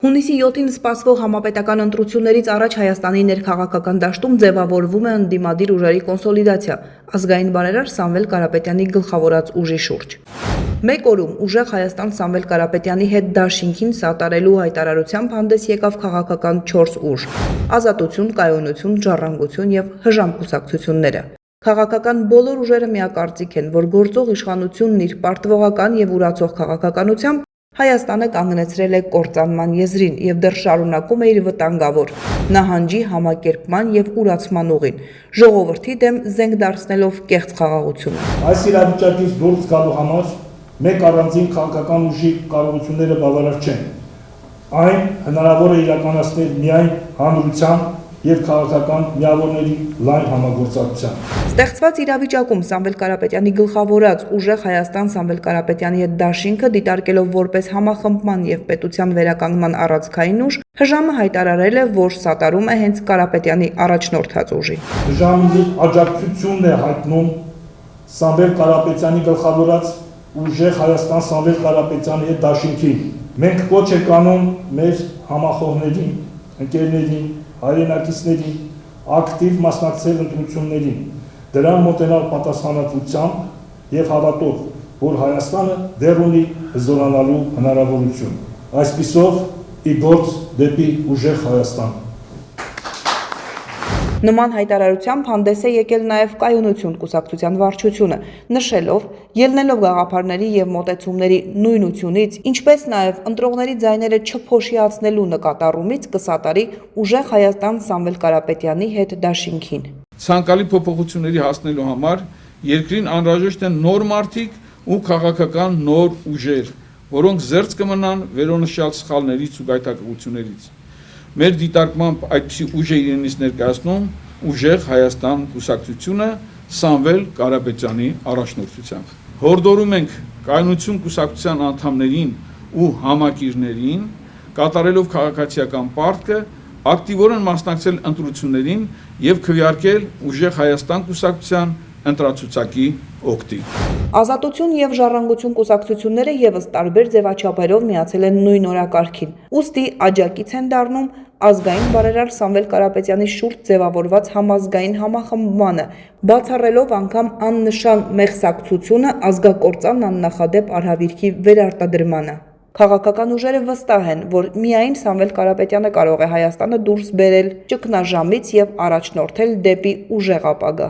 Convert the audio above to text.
Հունիսի 7-ին սպասվող համապետական ընտրություններից առաջ Հայաստանի ներքաղաքական դաշտում ձևավորվում է ընդդիմադիր ուժերի կոնսոլիդացիա, ազգային բարերար Սամվել Կարապետյանի գլխավորած ուժի շուրջ։ Մեկ օրում ուժեղ Հայաստան Սամվել Կարապետյանի հետ դաշինքին սատարելու հայտարարությամբ հանդես եկավ քաղաքական 4 ուժ՝ Ազատություն, Կայունություն, Ժառանգություն եւ ՀԺԱՄ կուսակցությունները։ Քաղաքական բոլոր ուժերը միակարծիք են, որ գործող իշխանությունն իր պարտվողական եւ ուրացող քաղաքականությամբ Հայաստանը կանգնեցրել է կործանման եզրին եւ դեռ շարունակում է իր վտանգավոր նահանջի, համակերպման եւ ուրացման ուղին, ժողովրդի դեմ զենք դարձնելով կեղծ խաղաղությունը։ Այս իրավիճակից դուրս գալու համար մեկ առանձին քաղաքական ուժի կարողությունները բավարար չեն։ Այն հնարավոր է իրականացնել միայն հանրության եւ քաղաքական միավորների լայն համագործակցությամբ։ Ստեղծված իրավիճակում Սամվել Կարապետյանի գլխավորած ուժեղ Հայաստան Սամվել Կարապետյանի հետ դաշինքը դիտարկելով որպես համախմբման եւ պետության վերականգնման առանցքային ուժ, ՀԺԱՄ-ը հայտարարել է, որ սատարում է հենց Կարապետյանի առաջնորդած ուժին։ ՀԺԱՄ-ի աջակցությունն է հայտնում Սամվել Կարապետյանի գլխավորած ուժեղ Հայաստան Սամվել Կարապետյանի հետ դաշինքին։ Մենք կոչ ենք անում մեր համախոհներին, ընկերներին, հայրենակիցներին ակտիվ մասնակցել ընտրություններին, դրան մոտենալ պատասխանատվությամբ եւ հավատով, որ Հայաստանը դեռ ունի հզորանալու հնարավորություն։ Այսպիսով ի գործ դեպի ուժեղ Հայաստան։ Նման հայտարարությամբ հանդես է եկել նաև Կայունություն կուսակցության վարչությունը, նշելով, ելնելով գաղափարների եւ մոտեցումների նույնությունից, ինչպես նաև ընտրողների ձայները չփոշիացնելու նկատառումից կսատարի ուժեղ Հայաստան Սամվել Կարապետյանի հետ դաշինքին։ Ցանկալի փոփոխությունների հասնելու համար երկրին անհրաժեշտ են նոր մարդիկ ու քաղաքական նոր ուժեր, որոնք զերծ կմնան վերոնշյալ սխալներից ու գայթակղություններից։ Մեր դիտարկմամբ այդպիսի ուժ է իրենից ներկայացնում ուժեղ Հայաստան կուսակցությունը Սամվել Կարապետյանի առաջնորդությամբ։ Հորդորում ենք Կայունություն կուսակցության անդամներին ու համակիրներին կատարելով քաղաքացիական պարտքը ակտիվորեն մասնակցել ընտրություններին եւ քվեարկել ուժեղ Հայաստան կուսակցության ընտրացուցակի օգտին։ Ազատություն եւ Ժառանգություն կուսակցությունները եւս տարբեր ձևաչափերով միացել են նույն օրակարգին։ Ուստի աջակից են դառնում ազգային բարերար Սամվել Կարապետյանի շուրջ ձևավորված համազգային համախմբմանը, բացառելով անգամ աննշան մեղսակցությունը ազգակործան աննախադեպ արհավիրքի վերարտադրմանը։ Քաղաքական ուժերը վստահ են, որ միայն Սամվել Կարապետյանը կարող է Հայաստանը դուրս բերել ճգնաժամից եւ առաջնորդել դեպի ուժեղ ապագա։